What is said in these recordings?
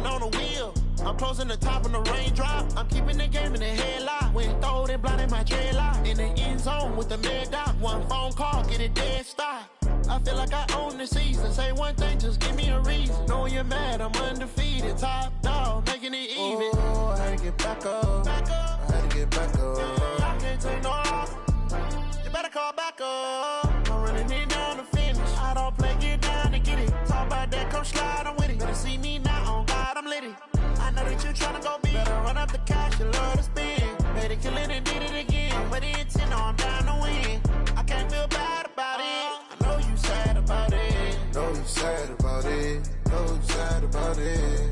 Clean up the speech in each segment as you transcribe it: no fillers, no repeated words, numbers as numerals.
hand on the wheel. I'm closing the top of the raindrop. I'm keeping the game in the headlock. When throwed and blinded my dreadlock. In the end zone with the mad dot. One phone call, get it dead stop. I feel like I own the season. Say one thing, just give me a reason. Know you're mad, I'm undefeated. Top dog, making it even. Oh, I had to get back up. I had to get back up. I can't take no loss. You better call back up. I'm running it down to finish. I don't play, get down to get it. Talk about that, come slide, I'm with it. Better see me now, on God, I'm litty. I know that you tryna go big. Better run up the cash, you love to spend. Made it, kill it, and did it again. But the intent, no, I'm down to win. I can't feel bad about it. I know you sad about it. Know you sad about it. Know you sad about it.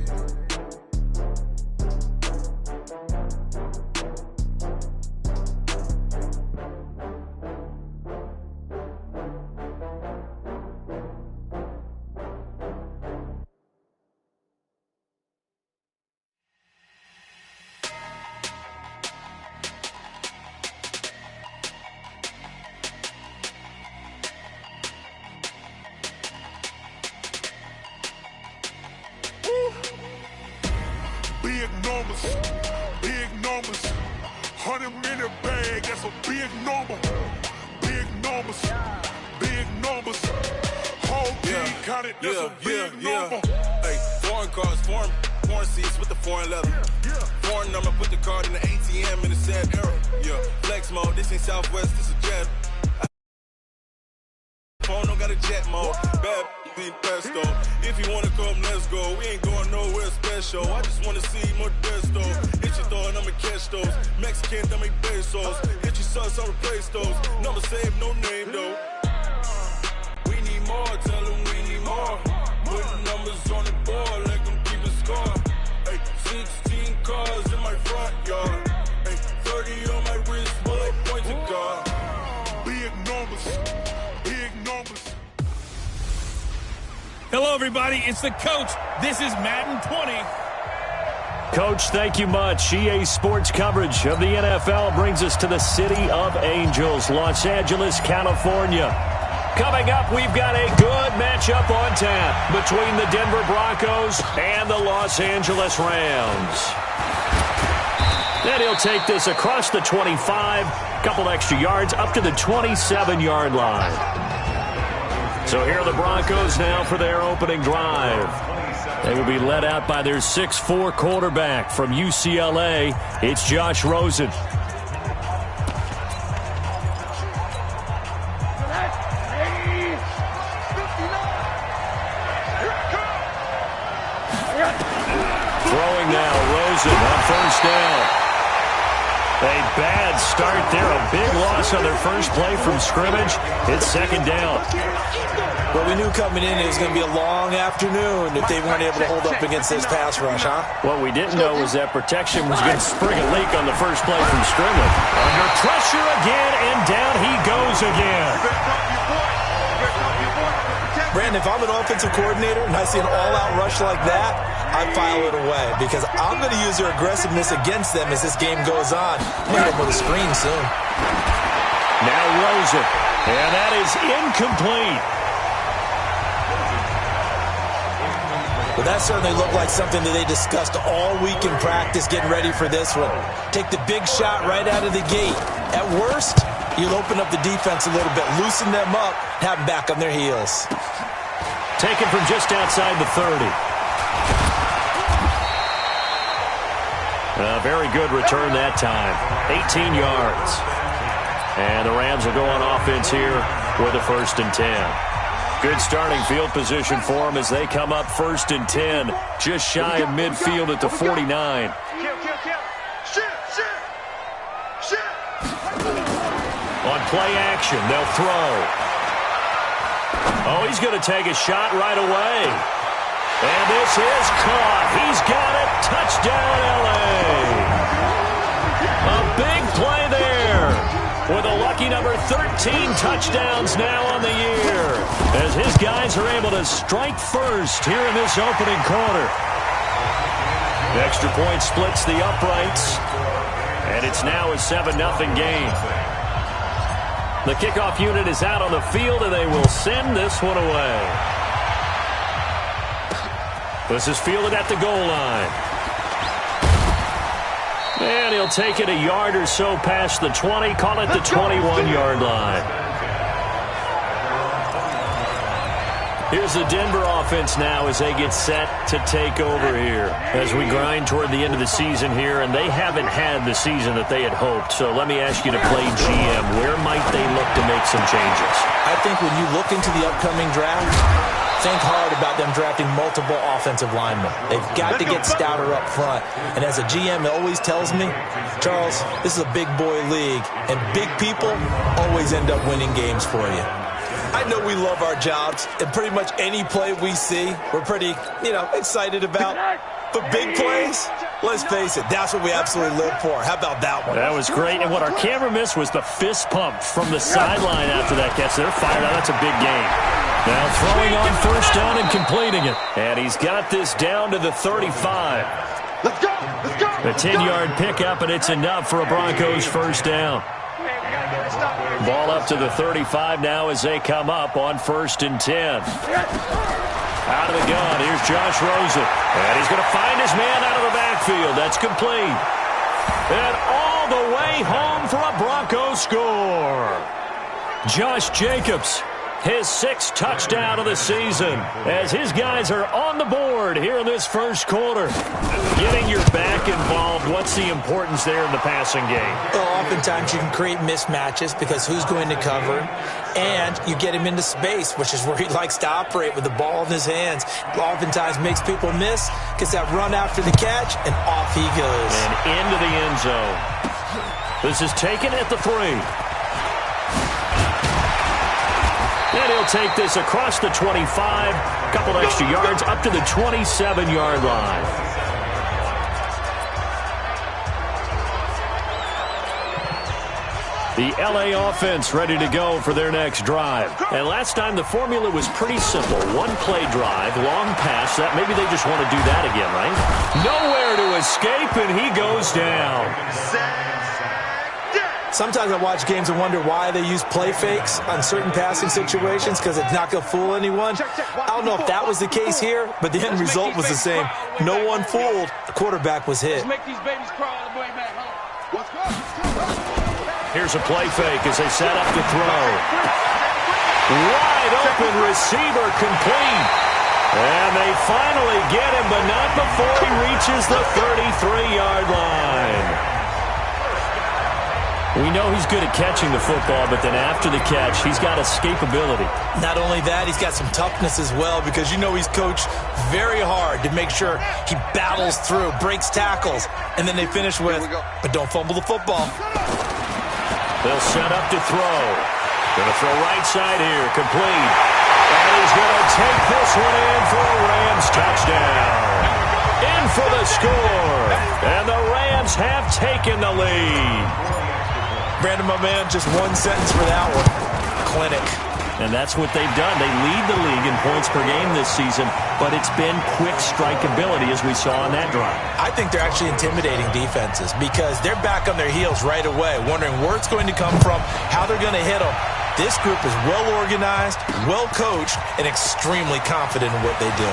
Big numbers, 100-minute bag, that's a big number. Big numbers, whole team counted, that's a big number. Hey, foreign cars, foreign seats with the foreign leather. Foreign number, put the card in the ATM in the sad era. Yeah, flex mode, this ain't Southwest, this is jet. Phone don't got a jet mode, bad being pesto. If you wanna come, let's go. We ain't going nowhere special. I just wanna see Modesto. Hit your thought, I'ma catch those. Mexican, I make pesos. Hit your sus, I'll replace those. Number saved, no name though. We need more, tell them we need more. Put numbers on the board, let them keep a score. Hey, 16 cars in my front yard. Hey, 30 on my wrist, while I point to God. Big numbers. Hello, everybody. It's the coach. This is Madden 20. Coach, thank you much. EA Sports coverage of the NFL brings us to the City of Angels, Los Angeles, California. Coming up, we've got a good matchup on tap between the Denver Broncos and the Los Angeles Rams. Then he'll take this across the 25, couple extra yards, up to the 27-yard line. So here are the Broncos now for their opening drive. They will be led out by their 6'4" quarterback from UCLA. It's Josh Rosen. Throwing now, Rosen on first down. A bad start there, a big loss on their first play from scrimmage. It's second down. Well, we knew coming in it was going to be a long afternoon if they weren't able to hold up against this pass rush, huh? What we didn't know was that protection was going to spring a leak on the first play from scrimmage. Under pressure again, and down he goes again. Brandon, if I'm an offensive coordinator and I see an all-out rush like that, I file it away because I'm going to use their aggressiveness against them as this game goes on. I'm going to hit them with a screen soon. Now Rosen, and that is incomplete. Well, that certainly looked like something that they discussed all week in practice getting ready for this one. Take the big shot right out of the gate. At worst, you'll open up the defense a little bit, loosen them up, have them back on their heels. Taken from just outside the 30. A very good return that time. 18 yards. And the Rams will go on offense here with a 1st and 10. Good starting field position for them as they come up 1st and 10. Just shy of midfield at the 49. On play action, they'll throw. Oh, he's going to take a shot right away. And this is caught. He's got it. Touchdown, L.A. A big play there. With a lucky number 13 touchdowns now on the year. As his guys are able to strike first here in this opening quarter. The extra point splits the uprights. And it's now a 7-0 game. The kickoff unit is out on the field, and they will send this one away. 2 This is fielded at the goal line. And he'll take it a yard or so past the 20, call it the 21-yard line. Here's the Denver offense now as they get set to take over here as we grind toward the end of the season here, and they haven't had the season that they had hoped. So let me ask you to play GM. Where might they look to make some changes? I think when you look into the upcoming draft, think hard about them drafting multiple offensive linemen. They've got to get stouter up front. And as a GM always tells me, Charles, this is a big boy league, and big people always end up winning games for you. I know we love our jobs, and pretty much any play we see, we're pretty, excited about. But big plays, let's face it, that's what we absolutely live for. How about that one? That was great, and what our camera missed was the fist pump from the sideline after that catch. They're fired out. That's a big game. Now throwing on first down and completing it. And he's got this down to the 35. Let's go! Let's go! A 10-yard pickup, and it's enough for a Broncos first down. Ball up to the 35 now as they come up on 1st and 10. Out of the gun, here's Josh Rosen. And he's going to find his man out of the backfield. That's complete. And all the way home for a Broncos score. Josh Jacobs, his 6th touchdown of the season, as his guys are on the board here in this first quarter. Getting your back involved, what's the importance there in the passing game? Well, oftentimes you can create mismatches because who's going to cover, and you get him into space, which is where he likes to operate with the ball in his hands. Oftentimes makes people miss, gets that run after the catch, and off he goes. And into the end zone. This is taken at the 3. And he'll take this across the 25, a couple extra yards, up to the 27-yard line. The LA offense ready to go for their next drive. And last time the formula was pretty simple. One-play drive, long pass. That maybe they just want to do that again, right? Nowhere to escape, and he goes down. Sometimes I watch games and wonder why they use play fakes on certain passing situations because it's not going to fool anyone. I don't know if that was the case here, but the end result was the same. No one fooled. The quarterback was hit. Here's a play fake as they set up to throw. Wide open receiver complete. And they finally get him, but not before he reaches the 33-yard line. We know he's good at catching the football, but then after the catch, he's got escapability. Not only that, he's got some toughness as well because you know he's coached very hard to make sure he battles through, breaks tackles, and then they finish with, but don't fumble the football. They'll set up to throw. Going to throw right side here, complete. And he's going to take this one in for a Rams touchdown. In for the score. And the Rams have taken the lead. Brandon, my man, just one sentence for that one. Clinic. And that's what they've done. They lead the league in points per game this season, but it's been quick strikeability as we saw on that drive. I think they're actually intimidating defenses because they're back on their heels right away, wondering where it's going to come from, how they're going to hit them. This group is well organized, well coached, and extremely confident in what they do.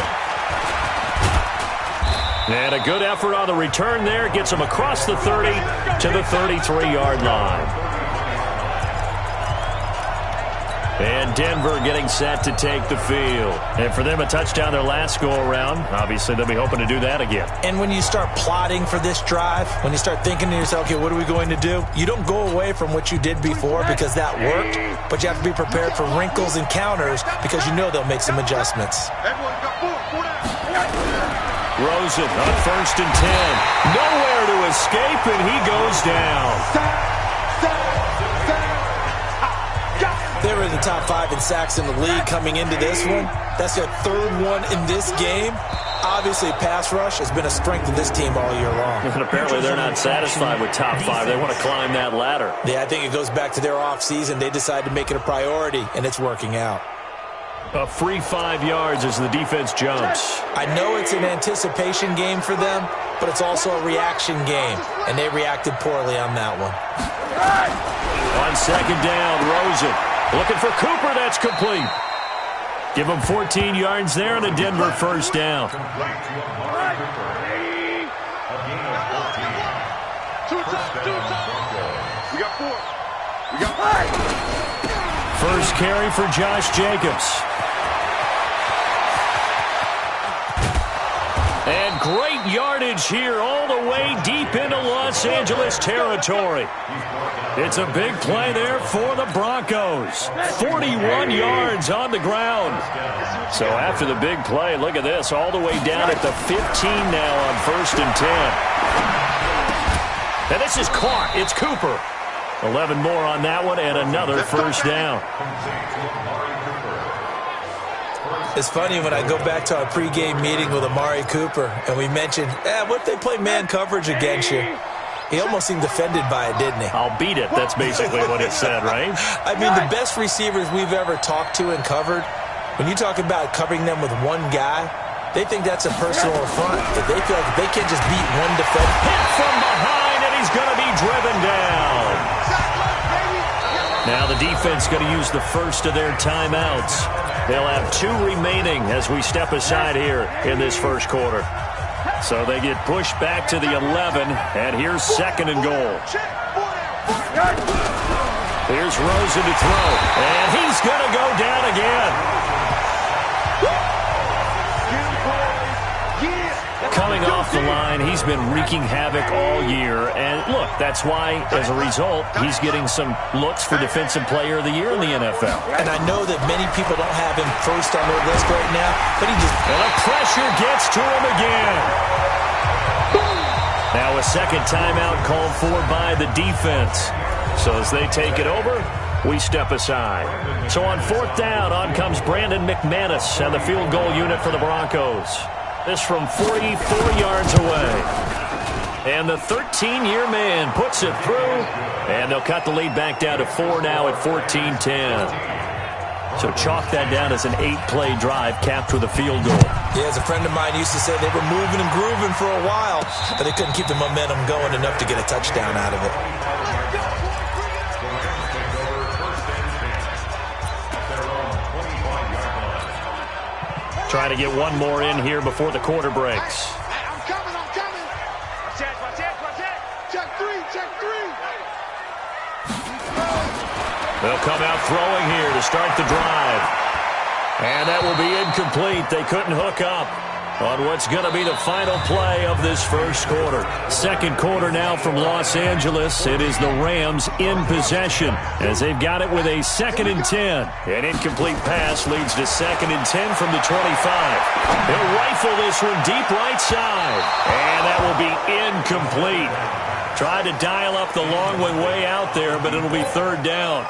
And a good effort on the return there. Gets them across the 30 to the 33-yard line. And Denver getting set to take the field. And for them, a touchdown their last go-around. Obviously, they'll be hoping to do that again. And when you start plotting for this drive, when you start thinking to yourself, okay, what are we going to do? You don't go away from what you did before because that worked, but you have to be prepared for wrinkles and counters because you know they'll make some adjustments. Rosen on 1st and 10. Nowhere to escape, and he goes down. They were in the top 5 in sacks in the league coming into this one. That's their 3rd one in this game. Obviously, pass rush has been a strength of this team all year long. And apparently they're not satisfied with top 5. They want to climb that ladder. Yeah, I think it goes back to their offseason. They decided to make it a priority, and it's working out. A free 5 yards as the defense jumps. I know it's an anticipation game for them, but it's also a reaction game, and they reacted poorly on that one. On 2nd down, Rosen looking for Cooper. That's complete. Give them 14 yards there and a Denver first down. First carry for Josh Jacobs. And great yardage here all the way deep into Los Angeles territory. It's a big play there for the Broncos. 41 yards on the ground. So after the big play, look at this, all the way down at the 15 now on 1st and 10. And this is caught. It's Cooper. 11 more on that one and another first down. It's funny when I go back to our pregame meeting with Amari Cooper and we mentioned, what if they play man coverage against you? He almost seemed offended by it, didn't he? I'll beat it. That's basically what he said, right? I mean, the best receivers we've ever talked to and covered, when you talk about covering them with one guy, they think that's a personal affront. That they feel like they can't just beat one defender. Hit from behind, and he's going to be driven down. Now the defense going to use the first of their timeouts. They'll have 2 remaining as we step aside here in this first quarter. So they get pushed back to the 11, and here's 2nd and goal. Here's Rosen to throw, and he's going to go down again. Coming off the line, he's been wreaking havoc all year. And look, that's why, as a result, he's getting some looks for Defensive Player of the Year in the NFL. And I know that many people don't have him first on their list right now, but he just... And the pressure gets to him again. Now a second timeout called for by the defense. So as they take it over, we step aside. So on 4th down, on comes Brandon McManus and the field goal unit for the Broncos. This from 44 yards away. And the 13-year man puts it through. And they'll cut the lead back down to 4 now at 14-10. So chalk that down as an 8-play drive capped with a field goal. Yeah, as a friend of mine used to say, they were moving and grooving for a while, but they couldn't keep the momentum going enough to get a touchdown out of it. Trying to get one more in here before the quarter breaks. I'm coming. Check 3. They'll come out throwing here to start the drive. And that will be incomplete. They couldn't hook up on what's going to be the final play of this first quarter. Second quarter now from Los Angeles. It is the Rams in possession as they've got it with a 2nd and 10. An incomplete pass leads to 2nd and 10 from the 25. They'll rifle this one deep right side. And that will be incomplete. Tried to dial up the long one way out there, but it'll be 3rd down.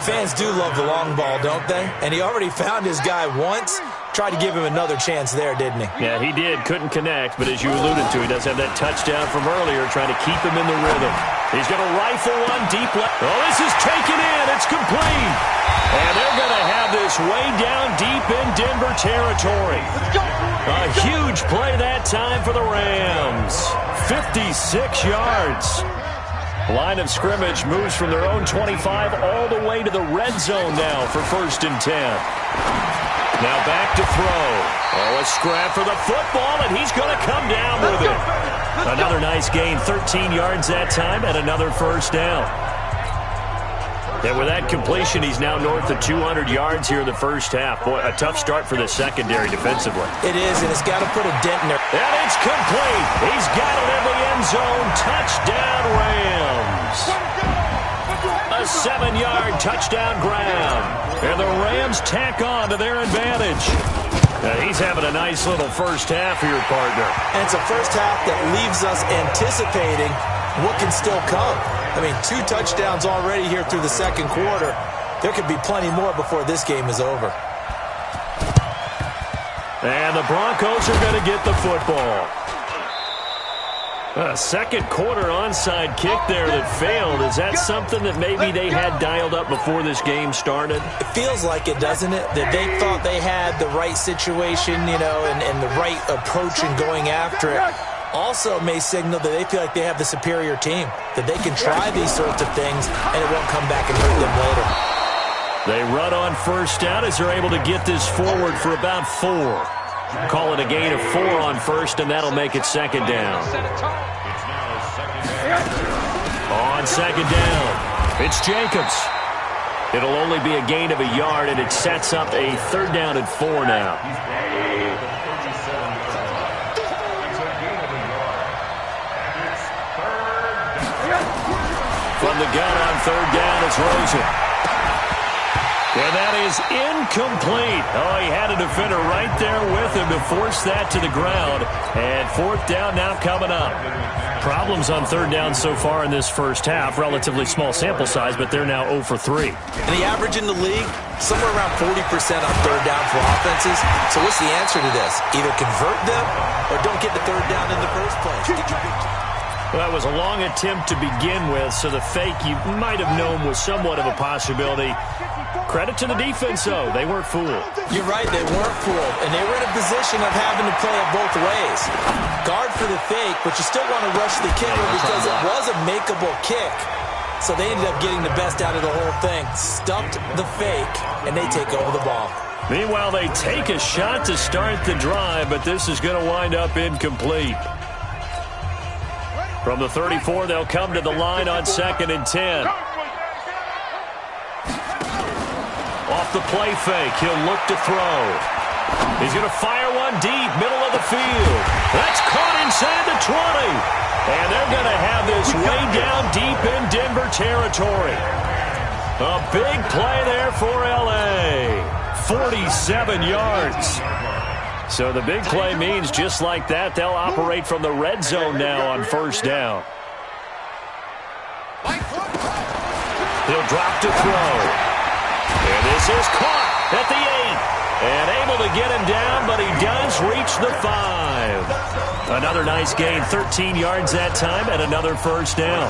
Fans do love the long ball, don't they? And he already found his guy once. Tried to give him another chance there, didn't he? Yeah, he did. Couldn't connect, but as you alluded to, he does have that touchdown from earlier, trying to keep him in the rhythm. He's going to rifle one deep left. Oh, this is taken in. It's complete. And they're going to have this way down deep in Denver territory. A huge play that time for the Rams. 56 yards. Line of scrimmage moves from their own 25 all the way to the red zone now for 1st and 10. Now back to throw. Oh, a scrap for the football, and he's going to come down with it. Another nice gain, 13 yards that time, and another first down. And with that completion, he's now north of 200 yards here in the first half. Boy, a tough start for the secondary defensively. It is, and it's got to put a dent in there. And it's complete. He's got it in the end zone. Touchdown, Rams. A 7-yard touchdown grab. And the Rams tack on to their advantage. He's having a nice little first half here, partner. And it's a first half that leaves us anticipating what can still come. I mean, 2 touchdowns already here through the second quarter. There could be plenty more before this game is over. And the Broncos are going to get the football. A second quarter onside kick there that failed. Is that something that maybe they had dialed up before this game started? It feels like it, doesn't it? That they thought they had the right situation, you know, and the right approach in going after it. Also may signal that they feel like they have the superior team, that they can try these sorts of things and it won't come back and hurt them later. They run on first down as they're able to get this forward for about 4. Call it a gain of 4 on first, and that'll make it second down. On second down, it's Jacobs. It'll only be a gain of a yard, and it sets up a 3rd down and 4 now. From the gun on 3rd down, it's Rosen. And that is incomplete. Oh, he had a defender right there with him to force that to the ground. And 4th down now coming up. Problems on 3rd down so far in this first half. Relatively small sample size, but they're now 0 for 3. And the average in the league, somewhere around 40% on 3rd down for offenses. So what's the answer to this? Either convert them or don't get the 3rd down in the first place. Well, that was a long attempt to begin with, so the fake you might have known was somewhat of a possibility. Credit to the defense, though. They weren't fooled. You're right, they weren't fooled. And they were in a position of having to play it both ways. Guard for the fake, but you still want to rush the kicker because it was a makeable kick. So they ended up getting the best out of the whole thing. Stumped the fake, and they take over the ball. Meanwhile, they take a shot to start the drive, but this is going to wind up incomplete. From the 34, they'll come to the line on 2nd and 10. Off the play fake, he'll look to throw. He's going to fire one deep, middle of the field. That's caught inside the 20. And they're going to have this way down deep in Denver territory. A big play there for L.A. 47 yards. So the big play means just like that, they'll operate from the red zone now on 1st down. He'll drop to throw. And this is caught at the 8. And able to get him down, but he does reach the 5. Another nice gain, 13 yards that time, and another 1st down.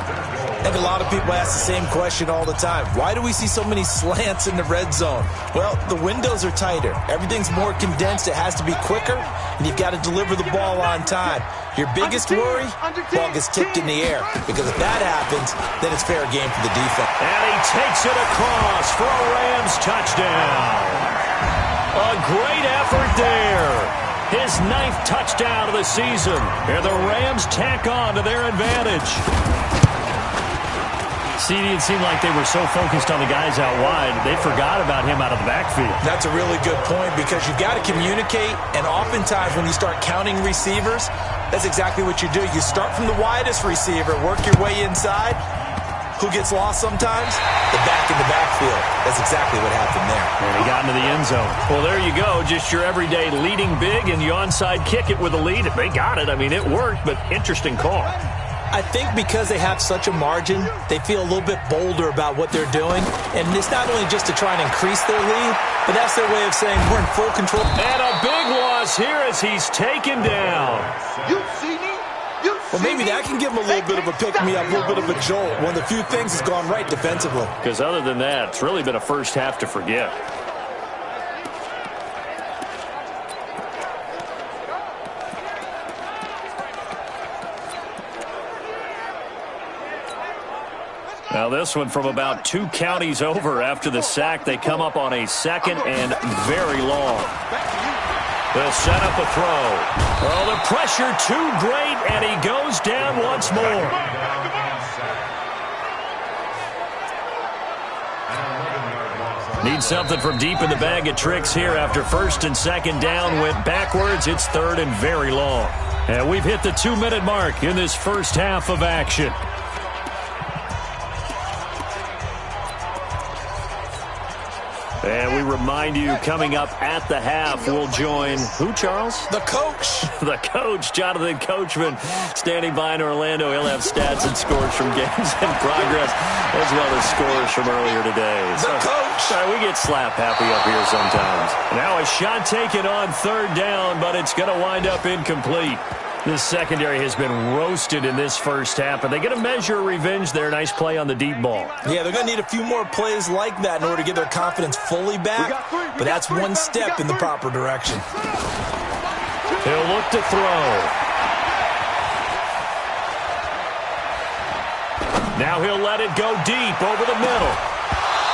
I think a lot of people ask the same question all the time. Why do we see so many slants in the red zone? Well, the windows are tighter. Everything's more condensed. It has to be quicker, and you've got to deliver the ball on time. Your biggest worry, ball gets tipped in the air, because if that happens, then it's fair game for the defense. And he takes it across for a Rams touchdown. A great effort there. His 9th touchdown of the season. And the Rams tack on to their advantage. See, it seemed like they were so focused on the guys out wide, they forgot about him out of the backfield. That's a really good point because you've got to communicate, and oftentimes when you start counting receivers, that's exactly what you do. You start from the widest receiver, work your way inside. Who gets lost sometimes? The back in the backfield. That's exactly what happened there. And he got into the end zone. Well, there you go. Just your everyday leading big, and you onside kick it with a lead. They got it. I mean, it worked, but interesting call. I think because they have such a margin, they feel a little bit bolder about what they're doing. And it's not only just to try and increase their lead, but that's their way of saying we're in full control. And a big loss here as he's taken down. You see me? Well, maybe that can give them a little bit of a pick-me-up, a little bit of a jolt. One of the few things has gone right defensively. Because other than that, it's really been a first half to forget. Now this one from about 2 counties over after the sack. They come up on a 2nd and very long. They'll set up a throw. Oh, the pressure too great, and he goes down once more. Need something from deep in the bag of tricks here after 1st and 2nd down. Went backwards. It's 3rd and very long. And we've hit the 2-minute mark in this first half of action. And we remind you, coming up at the half, we'll join who, Charles? The coach. The coach, Jonathan Coachman, standing by in Orlando. He'll have stats and scores from games in progress, as well as scores from earlier today. The coach. Sorry, we get slap happy up here sometimes. Now a shot taken on 3rd down, but it's going to wind up incomplete. This secondary has been roasted in this first half, and they get a measure of revenge there. Nice play on the deep ball. Yeah, they're going to need a few more plays like that in order to get their confidence fully back, but that's one step in the proper direction. He'll look to throw. Now he'll let it go deep over the middle.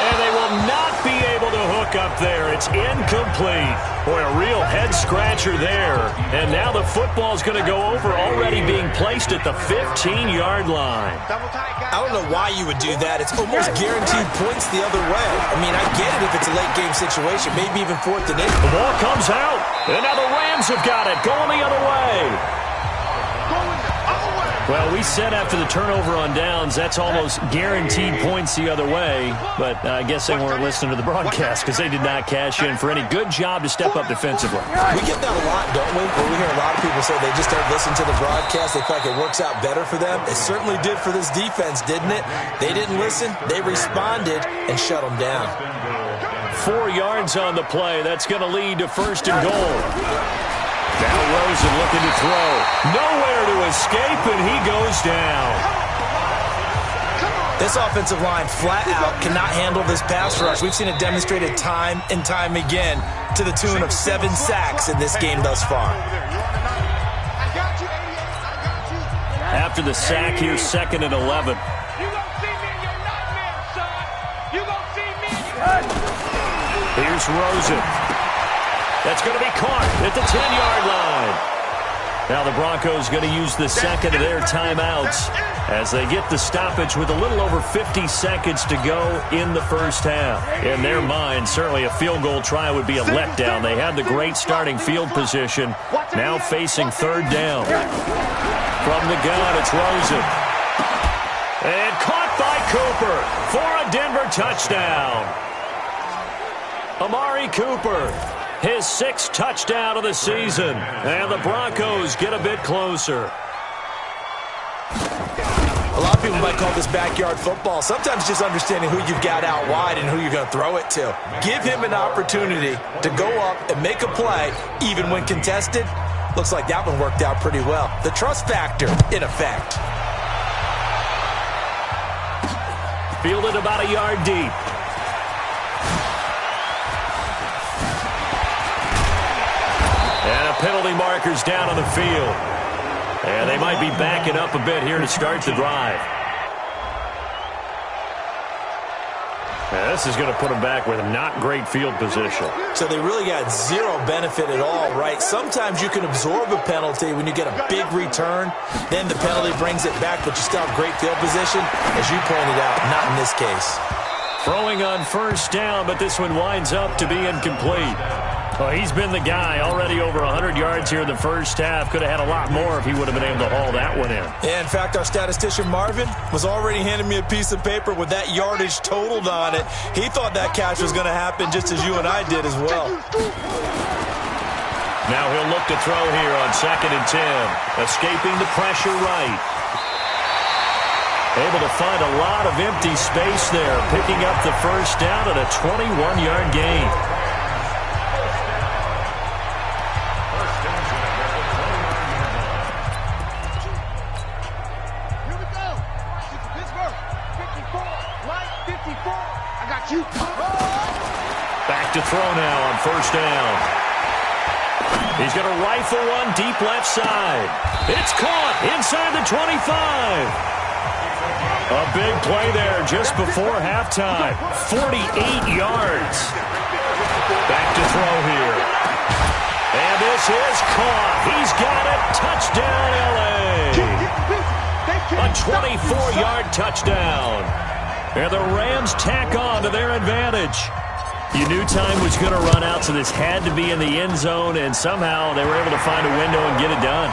And they will not be able to hook up there. It's incomplete. Boy, a real head-scratcher there. And now the football's going to go over, already being placed at the 15-yard line. I don't know why you would do that. It's almost guaranteed points the other way. I mean, I get it if it's a late-game situation, maybe even 4th and 8. The ball comes out, and now the Rams have got it, going the other way. Well, we said after the turnover on downs, that's almost guaranteed points the other way. But I guess they weren't listening to the broadcast because they did not cash in for any good job to step up defensively. We get that a lot, don't we? Where we hear a lot of people say they just don't listen to the broadcast. They feel like it works out better for them. It certainly did for this defense, didn't it? They didn't listen. They responded and shut them down. 4 yards on the play. That's going to lead to 1st and goal. Now Rosen looking to throw. Nowhere to escape, and he goes down. This offensive line flat out cannot handle this pass rush. We've seen it demonstrated time and time again to the tune of 7 sacks in this game thus far. After the sack here, 2nd and 11. Here's Rosen. That's going to be caught at the 10-yard line. Now the Broncos going to use the second of their timeouts as they get the stoppage with a little over 50 seconds to go in the first half. In their mind, certainly a field goal try would be a letdown. They had the great starting field position, now facing 3rd down. From the gun, it's Rosen. And caught by Cooper for a Denver touchdown. Amari Cooper, his 6th touchdown of the season. And the Broncos get a bit closer. A lot of people might call this backyard football. Sometimes just understanding who you've got out wide and who you're going to throw it to. Give him an opportunity to go up and make a play, even when contested. Looks like that one worked out pretty well. The trust factor, in effect. Fielded about a yard deep. And a penalty marker's down on the field. And they might be backing up a bit here to start the drive. And this is going to put them back with not great field position. So they really got zero benefit at all, right? Sometimes you can absorb a penalty when you get a big return. Then the penalty brings it back, but you still have great field position. As you pointed out, not in this case. Throwing on 1st down, but this one winds up to be incomplete. Well, he's been the guy, already over 100 yards here in the first half. Could have had a lot more if he would have been able to haul that one in. Yeah, in fact, our statistician Marvin was already handing me a piece of paper with that yardage totaled on it. He thought that catch was going to happen just as you and I did as well. Now he'll look to throw here on 2nd and 10. Escaping the pressure right. Able to find a lot of empty space there. Picking up the 1st down at a 21-yard gain. Back to throw now on 1st down. He's going to rifle one deep left side. It's caught inside the 25. A big play there just before halftime. 48 yards. Back to throw here. And this is caught. He's got it. Touchdown, L.A. A 24-yard touchdown. And the Rams tack on to their advantage. You knew time was going to run out, so this had to be in the end zone, and somehow they were able to find a window and get it done.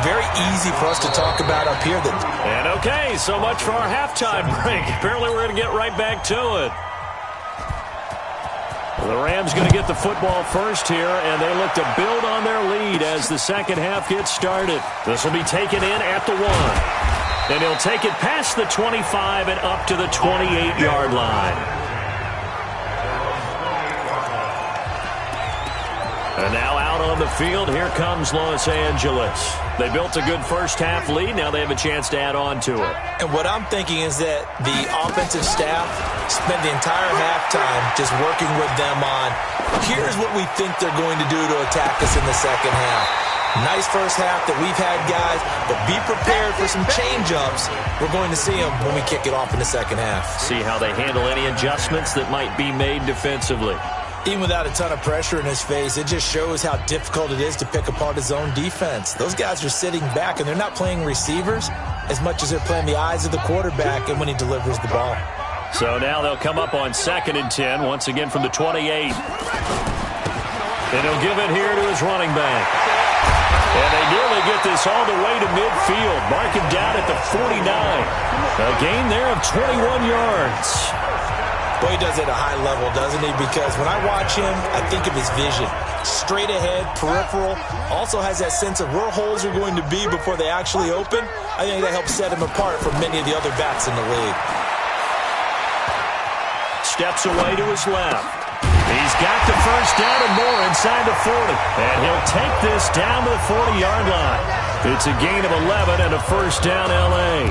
Very easy for us to talk about up here. And okay, so much for our halftime break. Apparently we're going to get right back to it. The Rams going to get the football first here, and they look to build on their lead as the second half gets started. This will be taken in at the 1. And he'll take it past the 25 and up to the 28-yard line. And now out on the field, here comes Los Angeles. They built a good first half lead. Now they have a chance to add on to it. And what I'm thinking is that the offensive staff spent the entire halftime just working with them on, here's what we think they're going to do to attack us in the second half. Nice first half that we've had, guys, but be prepared for some change-ups. We're going to see them when we kick it off in the second half. See how they handle any adjustments that might be made defensively. Even without a ton of pressure in his face, it just shows how difficult it is to pick apart his own defense. Those guys are sitting back, and they're not playing receivers as much as they're playing the eyes of the quarterback and when he delivers the ball. So now they'll come up on 2nd and 10, once again from the 28. And he'll give it here to his running back. And they nearly get this all the way to midfield. Mark him down at the 49. A gain there of 21 yards. Boy, he does it at a high level, doesn't he? Because when I watch him, I think of his vision. Straight ahead, peripheral. Also has that sense of where holes are going to be before they actually open. I think that helps set him apart from many of the other backs in the league. Steps away to his left. He's got the first down and more inside the 40. And he'll take this down to the 40-yard line. It's a gain of 11 and a first down L.A.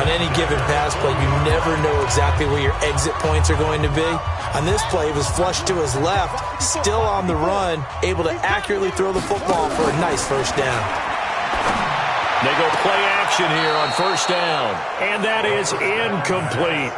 On any given pass play, you never know exactly where your exit points are going to be. On this play, he was flushed to his left, still on the run, able to accurately throw the football for a nice first down. They go play action here on first down. And that is incomplete.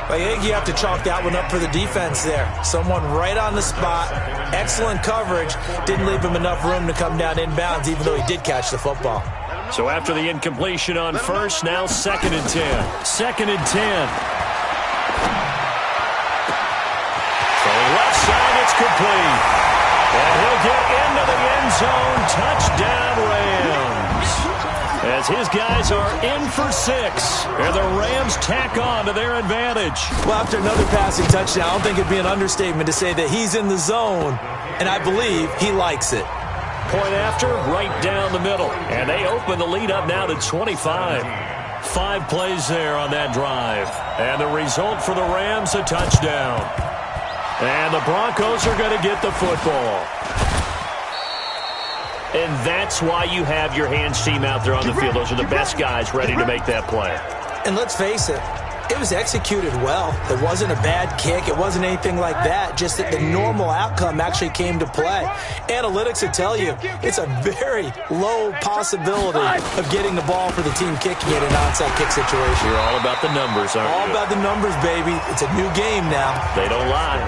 I think you have to chalk that one up for the defense there. Someone right on the spot. Excellent coverage. Didn't leave him enough room to come down inbounds, even though he did catch the football. So after the incompletion on first, now 2nd and 10. 2nd and 10. From the left side, it's complete. And he'll get into the end zone. Touchdown, Rams. As his guys are in for 6. And the Rams tack on to their advantage. Well, after another passing touchdown, I don't think it'd be an understatement to say that he's in the zone. And I believe he likes it. Point after, right down the middle. And they open the lead up now to 25. 5 plays there on that drive. And the result for the Rams, a touchdown. And the Broncos are going to get the football. And that's why you have your hands team out there on the field. Those are the best guys ready to make that play. And let's face it, it was executed well. It wasn't a bad kick. It wasn't anything like that. Just that the normal outcome actually came to play. Analytics will tell you it's a very low possibility of getting the ball for the team kicking it in an onside kick situation. You're all about the numbers, aren't you? All about the numbers, baby. It's a new game now. They don't lie.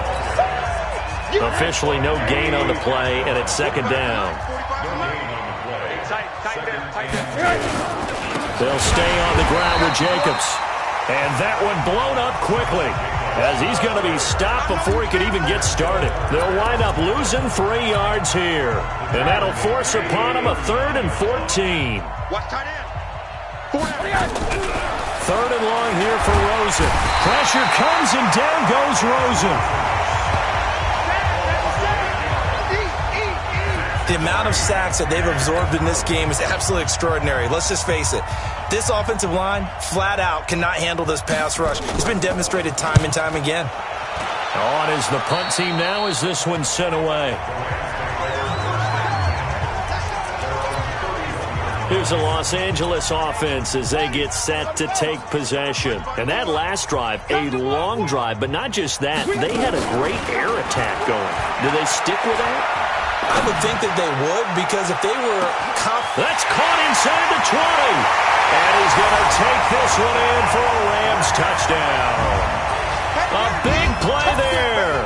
Officially no gain on the play, and it's 2nd down. They'll stay on the ground with Jacobs. And that one blown up quickly as he's going to be stopped before he could even get started. They'll wind up losing 3 yards here. And that'll force upon him a 3rd and 14. 3rd and long here for Rosen. Pressure comes and down goes Rosen. The amount of sacks that they've absorbed in this game is absolutely extraordinary. Let's just face it. This offensive line, flat out, cannot handle this pass rush. It's been demonstrated time and time again. On is the punt team now as this one's sent away. Here's the Los Angeles offense as they get set to take possession. And that last drive, a long drive, but not just that. They had a great air attack going. Do they stick with that? I would think that they would, because if they were that's caught inside the 20. And he's going to take this one in for a Rams touchdown. A big play there.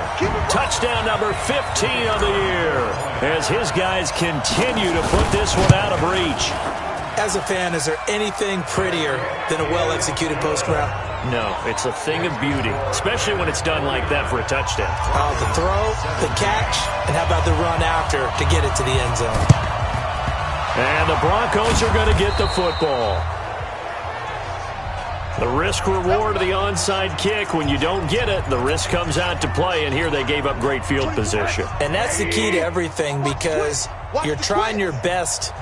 Touchdown number 15 of the year as his guys continue to put this one out of reach. As a fan, is there anything prettier than a well-executed post route? No, it's a thing of beauty, especially when it's done like that for a touchdown. The throw, the catch, and how about the run after to get it to the end zone? And the Broncos are going to get the football. The risk-reward of the onside kick, when you don't get it, the risk comes out to play, and here they gave up great field position. And that's the key to everything, because you're trying your best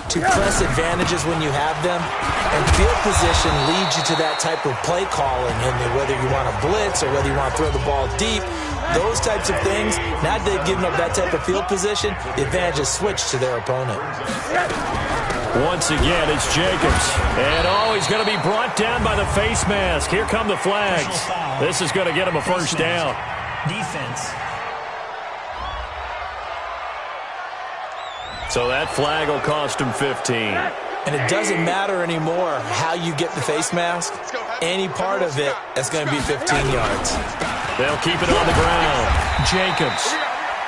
to press advantages when you have them, and field position leads you to that type of play calling, and whether you want to blitz or whether you want to throw the ball deep, those types of things. Now that they've given up that type of field position, the advantage is switched to their opponent. Once again, it's Jacobs, and he's going to be brought down by the face mask. Here come the flags. This is going to get him a first down. Defense. So that flag will cost him 15. And it doesn't matter anymore how you get the face mask. Any part of it, that's going to be 15 yards. They'll keep it on the ground. Jacobs.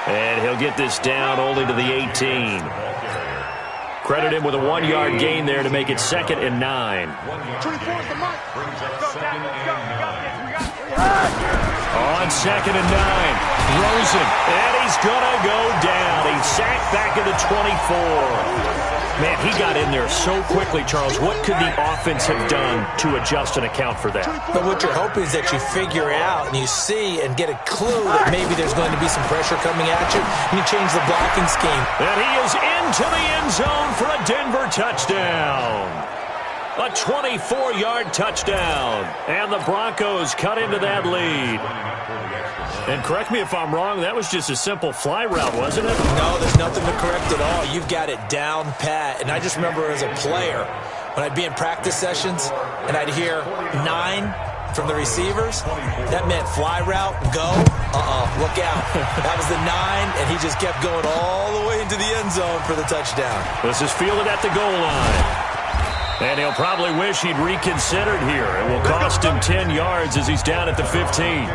And he'll get this down only to the 18. Credit him with a 1-yard gain there to make it 2nd and 9. 24 is the mark. On 2nd and 9. Rosen. And he's going to go down. He's sacked back at the 24. Man, he got in there so quickly, Charles. What could the offense have done to adjust and account for that? But what you're hoping is that you figure out and you see and get a clue that maybe there's going to be some pressure coming at you, and you change the blocking scheme. And he is into the end zone for a Denver touchdown. A 24-yard touchdown. And the Broncos cut into that lead. And correct me if I'm wrong, that was just a simple fly route, wasn't it? No, there's nothing to correct at all. You've got it down pat. And I just remember as a player, when I'd be in practice sessions and I'd hear 9 from the receivers, that meant fly route, go, look out. That was the 9, and he just kept going all the way into the end zone for the touchdown. This is fielded at the goal line. And he'll probably wish he'd reconsidered here. It will cost him 10 yards as he's down at the 15.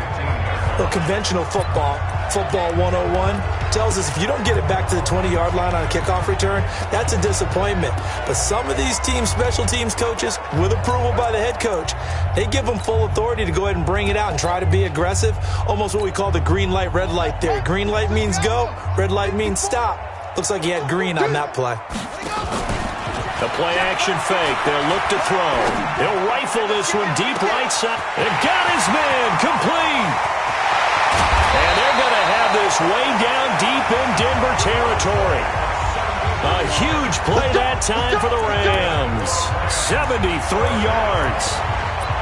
Well, conventional football 101, tells us if you don't get it back to the 20-yard line on a kickoff return, that's a disappointment. But some of these special teams coaches, with approval by the head coach, they give them full authority to go ahead and bring it out and try to be aggressive, almost what we call the green light, red light theory. Green light means go, red light means stop. Looks like he had green on that play. The play-action fake. They'll look to throw. He'll rifle this one deep right side. And got his man complete. And they're going to have this way down deep in Denver territory. A huge play that time for the Rams. 73 yards.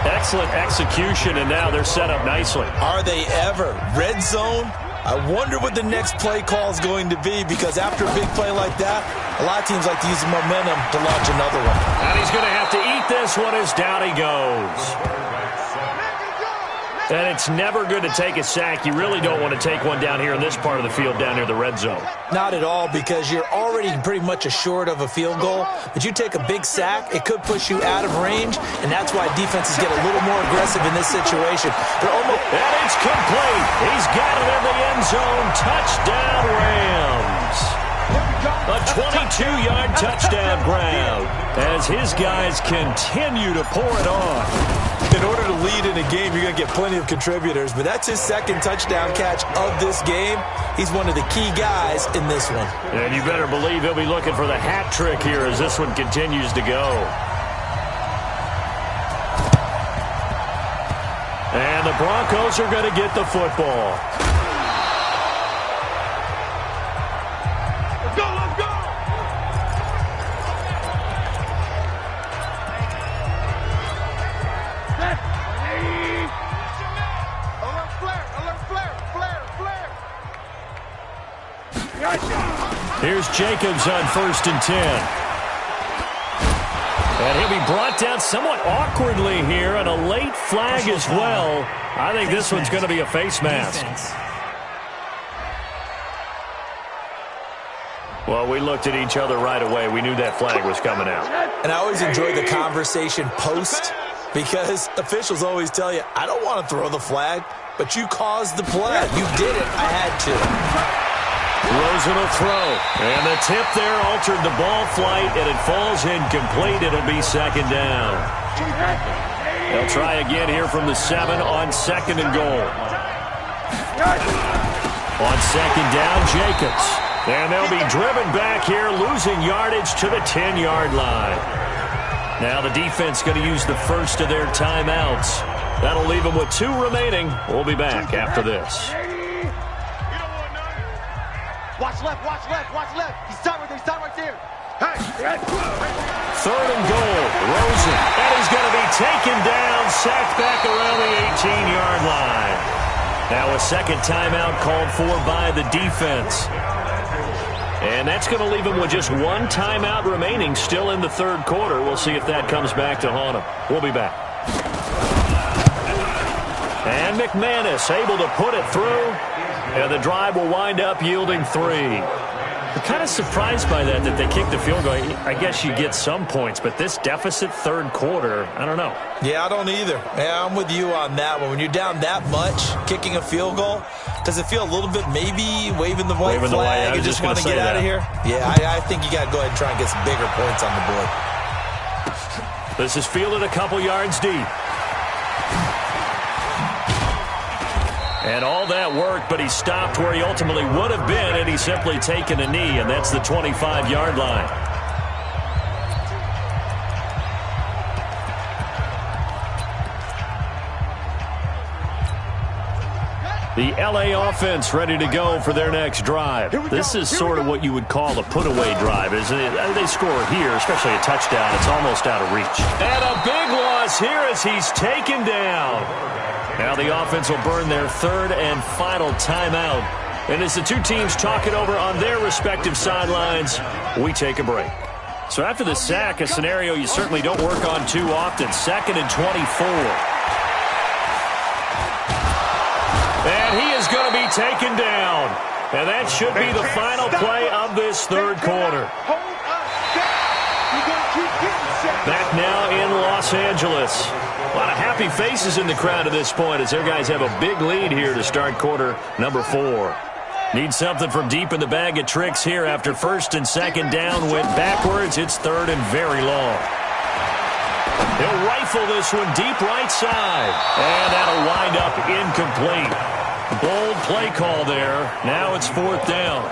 Excellent execution, and now they're set up nicely. Are they ever? Red zone? I wonder what the next play call is going to be, because after a big play like that, a lot of teams like to use the momentum to launch another one. And he's going to have to eat this one as down he goes. And it's never good to take a sack. You really don't want to take one down here in this part of the field, down near the red zone. Not at all, because you're already pretty much assured of a field goal. But you take a big sack, it could push you out of range, and that's why defenses get a little more aggressive in this situation. They're almost... And it's complete. He's got it in the end zone. Touchdown, Rams. A 22-yard touchdown grab as his guys continue to pour it on. In order to lead in a game, you're going to get plenty of contributors, but that's his second touchdown catch of this game. He's one of the key guys in this one. And you better believe he'll be looking for the hat trick here as this one continues to go. And the Broncos are going to get the football. Here's Jacobs on 1st and 10. And he'll be brought down somewhat awkwardly here, and a late flag as well. I think this one's going to be a face mask. Well, we looked at each other right away. We knew that flag was coming out. And I always enjoy the conversation post, because officials always tell you, I don't want to throw the flag, but you caused the play. You did it. I had to. Rosen will throw. And the tip there altered the ball flight, and it falls incomplete. It'll be 2nd down. They'll try again here from the 7 on 2nd and goal. On 2nd down, Jacobs. And they'll be driven back here, losing yardage to the 10-yard line. Now the defense going to use the first of their timeouts. That'll leave them with 2 remaining. We'll be back after this. Watch left, watch left, watch left. He's tied right there, Hey. 3rd and goal. Rosen. And he's going to be taken down, sacked back around the 18-yard line. Now a second timeout called for by the defense. And that's going to leave him with just 1 timeout remaining still in the 3rd quarter. We'll see if that comes back to haunt him. We'll be back. And McManus able to put it through. And the drive will wind up yielding 3. I'm kind of surprised by that they kicked the field goal. I guess you get some points, but this deficit third quarter, I don't know. Yeah, I don't either. Yeah, I'm with you on that one. When you're down that much, kicking a field goal, does it feel a little bit maybe waving the white flag and just want to get out of here? Yeah, I think you got to go ahead and try and get some bigger points on the board. This is fielded a couple yards deep. And all that worked, but he stopped where he ultimately would have been, and he's simply taken a knee, and that's the 25-yard line. The L.A. offense ready to go for their next drive. This is sort of what you would call a put-away drive, isn't it? They score here, especially a touchdown. It's almost out of reach. And a big loss here as he's taken down. Now the offense will burn their third and final timeout. And as the two teams talk it over on their respective sidelines, we take a break. So after the sack, a scenario you certainly don't work on too often. 2nd and 24. And he is going to be taken down. And that should be the final play of this third quarter. Back now in Los Angeles. A lot of happy faces in the crowd at this point as their guys have a big lead here to start quarter number 4. Need something from deep in the bag of tricks here after 1st and 2nd down went backwards. It's 3rd and very long. He'll rifle this one deep right side. And that'll wind up incomplete. Bold play call there. Now it's 4th down.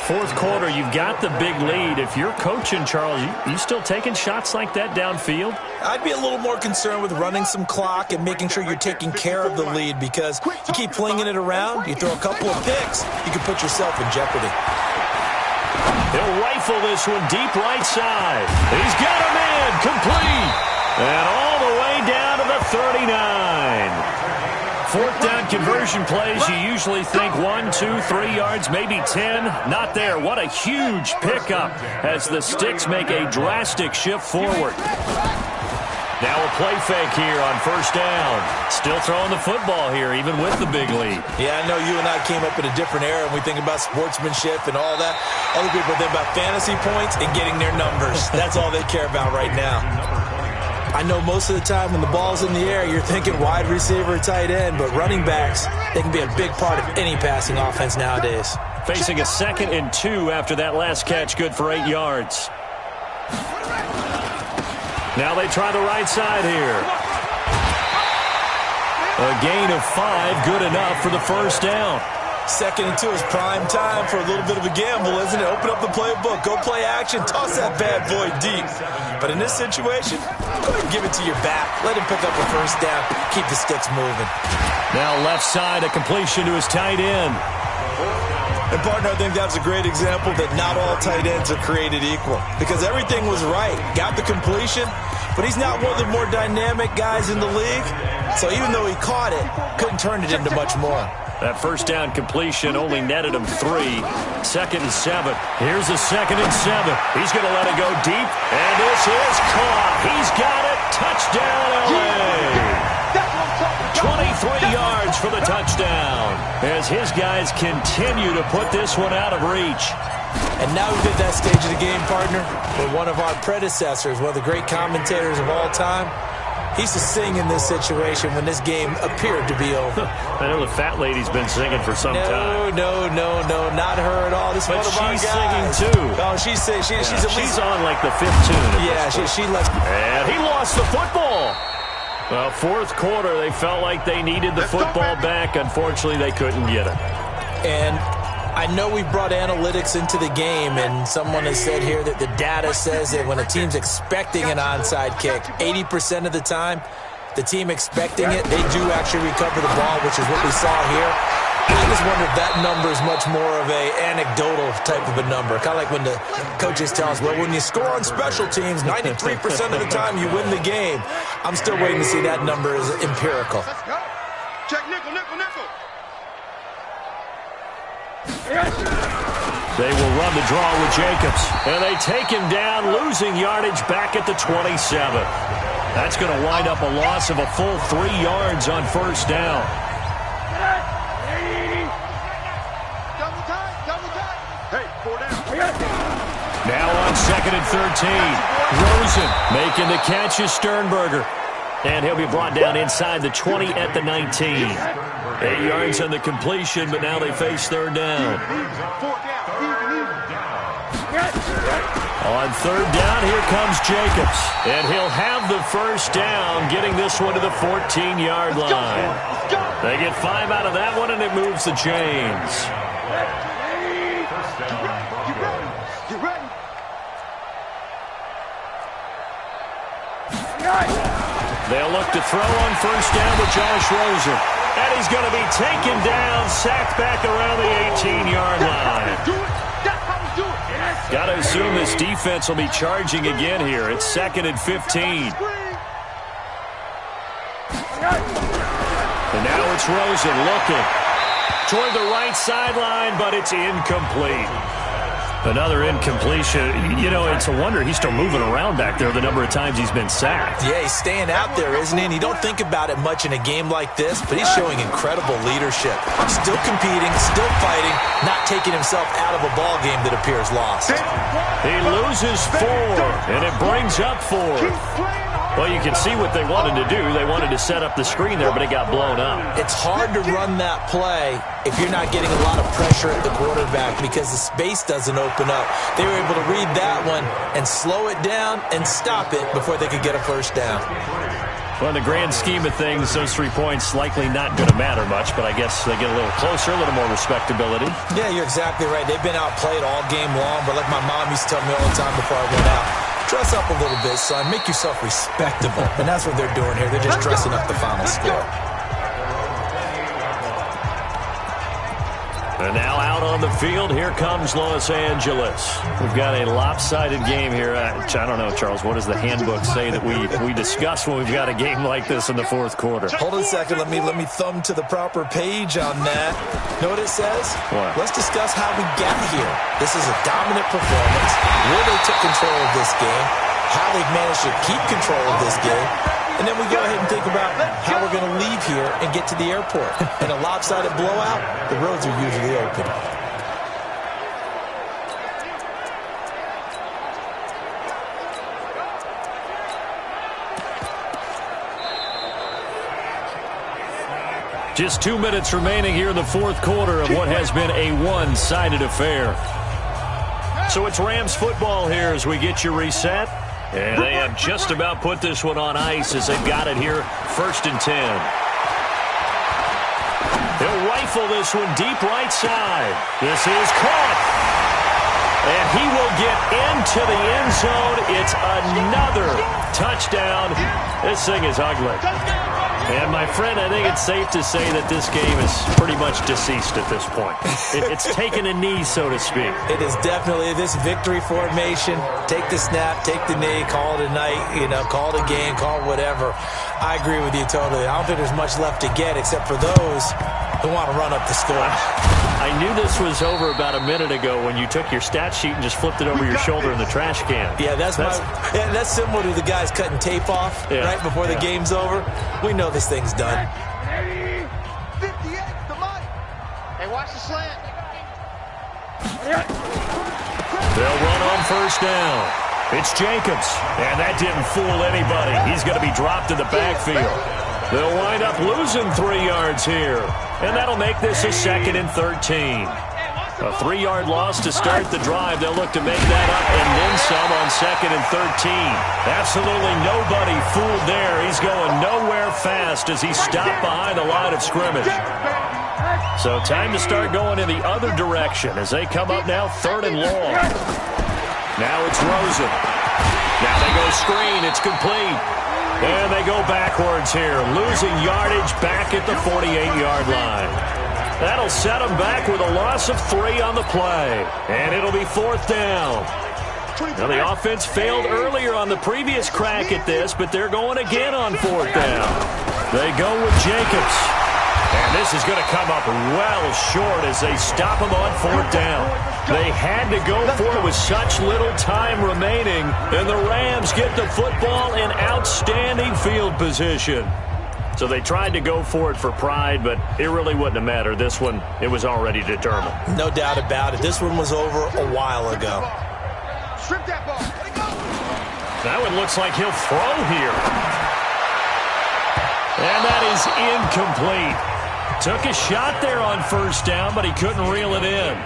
4th quarter, you've got the big lead. If you're coaching, Charles, you still taking shots like that downfield? I'd be a little more concerned with running some clock and making sure you're taking care of the lead, because you keep flinging it around, you throw a couple of picks, you can put yourself in jeopardy. He'll rifle this one deep right side. He's got a man complete. And all the way down to the 39. 4th down conversion plays, you usually think 1, 2, 3 yards, maybe 10. Not there. What a huge pickup as the Sticks make a drastic shift forward. Now a play fake here on 1st down. Still throwing the football here, even with the big lead. Yeah, I know you and I came up in a different era, and we think about sportsmanship and all that. Other people think about fantasy points and getting their numbers. That's all they care about right now. I know most of the time when the ball's in the air, you're thinking wide receiver, tight end, but running backs, they can be a big part of any passing offense nowadays. Facing a 2nd and 2 after that last catch, good for 8 yards. Now they try the right side here. A gain of 5, good enough for the 1st down. 2nd and 2 is prime time for a little bit of a gamble, isn't it? Open up the playbook, go play action, toss that bad boy deep. But in this situation, go ahead and give it to your back. Let him pick up a 1st down, keep the Sticks moving. Now left side, a completion to his tight end. And, partner, I think that's a great example that not all tight ends are created equal, because everything was right. Got the completion, but he's not one of the more dynamic guys in the league. So even though he caught it, couldn't turn it into much more. That 1st down completion only netted him 3. 2nd and 7. Here's a 2nd and 7. He's going to let it go deep, and this is caught. He's got it. Touchdown, L.A. 23 yards for the touchdown as his guys continue to put this one out of reach. And now we've hit that stage of the game, partner, where one of our predecessors, one of the great commentators of all time, he used to sing in this situation when this game appeared to be over. I know the fat lady's been singing for some time. No, not her at all. This is one of our guys. She's singing too. Oh, she's she's on like the 5th tune. Yeah, she left. And he lost the football. Well, 4th quarter, they felt like they needed the football back. Unfortunately, they couldn't get it. And I know we brought analytics into the game, and someone has said here that the data says that when a team's expecting an onside kick, 80% of the time, the team expecting it, they do actually recover the ball, which is what we saw here. I just wonder if that number is much more of a anecdotal type of a number. Kind of like when the coaches tell us, well, when you score on special teams, 93% of the time you win the game. I'm still waiting to see that number is empirical. Check nickel. They will run the draw with Jacobs. And they take him down, losing yardage back at the 27. That's going to wind up a loss of a full 3 yards on 1st down. Double time. Hey, 4 down. second and 13. Rosen making the catch is Sternberger. And he'll be brought down inside the 20 at the 19. 8 yards on the completion, but now they face third down. On third down, here comes Jacobs. And he'll have the first down, getting this one to the 14-yard line. They get 5 out of that one, and it moves the chains. They'll look to throw on first down with Josh Rosen. And he's going to be taken down, sacked back around the 18-yard line. Got to assume this defense will be charging again here. It's second and 15. And now it's Rosen looking toward the right sideline, but it's incomplete. Another incompletion. You know, it's a wonder he's still moving around back there the number of times he's been sacked. Yeah, he's staying out there, isn't he? And you don't think about it much in a game like this, but he's showing incredible leadership. Still competing, still fighting, not taking himself out of a ball game that appears lost. He loses 4, and it brings up 4. Well, you can see what they wanted to do. They wanted to set up the screen there, but it got blown up. It's hard to run that play if you're not getting a lot of pressure at the quarterback because the space doesn't open up. They were able to read that one and slow it down and stop it before they could get a first down. Well, in the grand scheme of things, those 3 points likely not going to matter much, but I guess they get a little closer, a little more respectability. Yeah, you're exactly right. They've been outplayed all game long, but like my mom used to tell me all the time before I went out, dress up a little bit, son. Make yourself respectable. And that's what they're doing here. They're just dressing up the final score. And now out on the field, here comes Los Angeles. We've got a lopsided game here. I don't know, Charles, what does the handbook say that we discuss when we've got a game like this in the fourth quarter? Hold on a second. Let me thumb to the proper page on that. Know what it says? What? Let's discuss how we got here. This is a dominant performance, where they took control of this game, how they've managed to keep control of this game, and then we go ahead and think about how we're going to leave here and get to the airport. In a lopsided blowout, the roads are usually open. Just 2 minutes remaining here in the fourth quarter of what has been a one-sided affair. So it's Rams football here as we get you reset. And they have just about put this one on ice as they've got it here, 1st and 10. He'll rifle this one deep right side. This is caught. And he will get into the end zone. It's another touchdown. This thing is ugly. And, my friend, I think it's safe to say that this game is pretty much deceased at this point. It's taken a knee, so to speak. It is definitely this victory formation. Take the snap, take the knee, call it a night, call it a game, call it whatever. I agree with you totally. I don't think there's much left to get except for those who want to run up the score. I knew this was over about a minute ago when you took your stat sheet and just flipped it over your shoulder in the trash can. Yeah, that's similar to the guys cutting tape off right before the game's over. We know this thing's done. 58, the money. Hey, watch the slant. They'll run on first down. It's Jacobs, and that didn't fool anybody. He's going to be dropped in the backfield. They'll wind up losing 3 yards here, and that'll make this a 2nd and 13. A 3-yard loss to start the drive. They'll look to make that up and then some on 2nd and 13. Absolutely nobody fooled there. He's going nowhere fast as he stopped behind the line of scrimmage. So time to start going in the other direction as they come up now 3rd and long. Now it's Rosen. Now they go screen. It's complete. And they go backwards here, losing yardage back at the 48-yard line. That'll set them back with a loss of 3 on the play. And it'll be 4th down. Now the offense failed earlier on the previous crack at this, but they're going again on 4th down. They go with Jacobs. And this is going to come up well short as they stop him on 4th down. They had to go for it with such little time remaining, and the Rams get the football in outstanding field position. So they tried to go for it for pride, but it really wouldn't have mattered. This one, it was already determined. No doubt about it. This one was over a while ago. Strip that ball. Let it go. That one looks like he'll throw here. And that is incomplete. Took a shot there on first down, but he couldn't reel it in.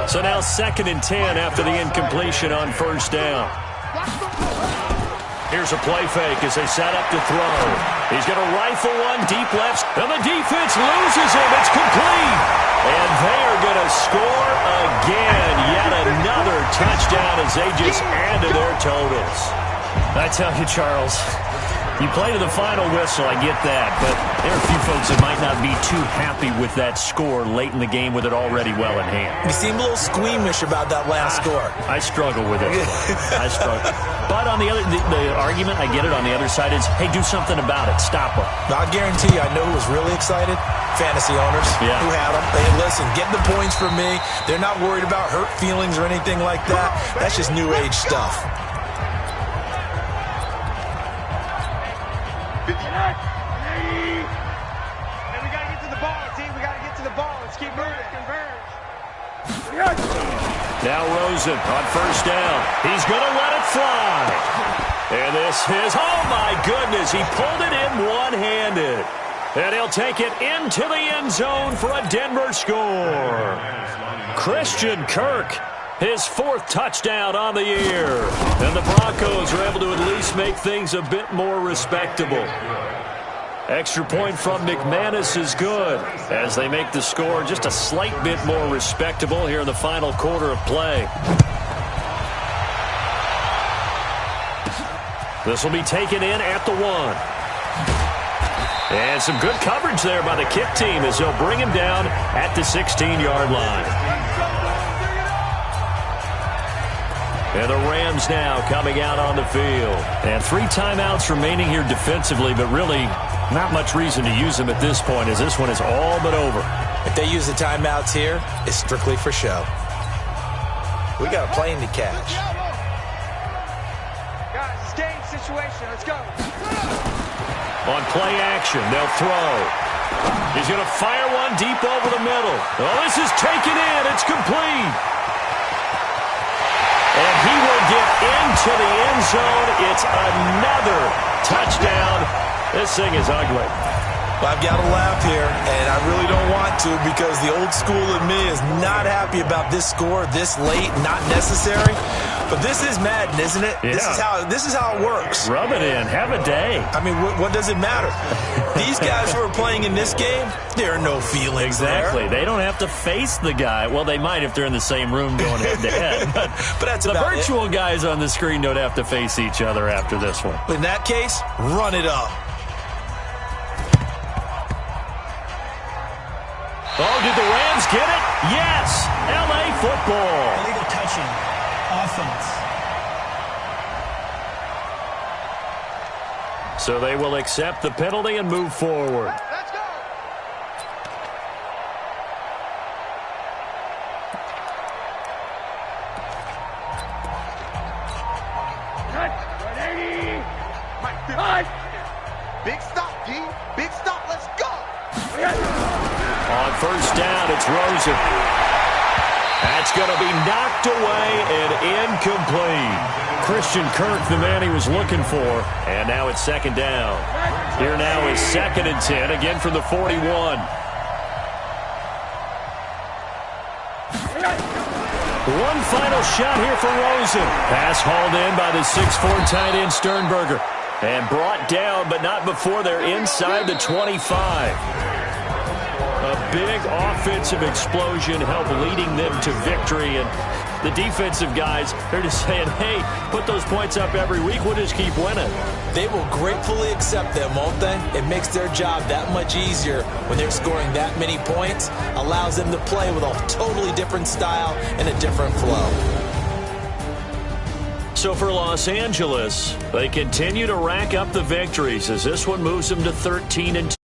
So now 2nd and 10 after the incompletion on first down. Here's a play fake as they set up to throw. He's going to rifle one deep left, and the defense loses him. It's complete. And they are going to score again. Yet another touchdown as they just add to their totals. I tell you, Charles, you play to the final whistle, I get that, but there are a few folks that might not be too happy with that score late in the game with it already well in hand. You seem a little squeamish about that last score. I struggle with it. I struggle. But on the other, the argument, I get it, on the other side is, hey, do something about it. Stop them. I guarantee you, I know who was really excited. Fantasy owners who had them. They listen, get the points from me. They're not worried about hurt feelings or anything like that. That's just new age stuff. Now Rosen on first down. He's going to let it fly. And this is, oh my goodness, he pulled it in one-handed. And he'll take it into the end zone for a Denver score. Christian Kirk, his 4th touchdown on the year. And the Broncos are able to at least make things a bit more respectable. Extra point from McManus is good as they make the score just a slight bit more respectable here in the final quarter of play. This will be taken in at the 1. And some good coverage there by the kick team as they'll bring him down at the 16-yard line. And the Rams now coming out on the field. And 3 timeouts remaining here defensively, but really not much reason to use them at this point as this one is all but over. If they use the timeouts here, it's strictly for show. We got a plane to catch. Guys, it's game situation. Let's go. On play action, they'll throw. He's going to fire one deep over the middle. Oh, this is taken in. It's complete. And he will get into the end zone. It's another touchdown. This thing is ugly. Well, I've got to laugh here, and I really don't want to because the old school in me is not happy about this score this late, not necessary. But this is Madden, isn't it? Yeah. This is how it works. Rub it in. Have a day. I mean, what does it matter? These guys who are playing in this game, there are no feelings Exactly. there. They don't have to face the guy. Well, they might if they're in the same room going head-to-head. But that's the about virtual it. Guys on the screen don't have to face each other after this one. In that case, run it up. Oh, did the Rams get it? Yes! L.A. football. Illegal touching. Offense. So they will accept the penalty and move forward. Let's go. Big stop, D. Big stop. Let's go. On first down, it's Rosen. That's going to be knocked away and incomplete. Christian Kirk, the man he was looking for. And now it's 2nd down. Here now is 2nd and 10, again from the 41. One final shot here for Rosen. Pass hauled in by the 6'4" tight end Sternberger. And brought down, but not before they're inside the 25. A big offensive explosion helped leading them to victory. And the defensive guys, they're just saying, hey, put those points up every week. We'll just keep winning. They will gratefully accept them, won't they? It makes their job that much easier when they're scoring that many points. Allows them to play with a totally different style and a different flow. So for Los Angeles, they continue to rack up the victories as this one moves them to 13-2.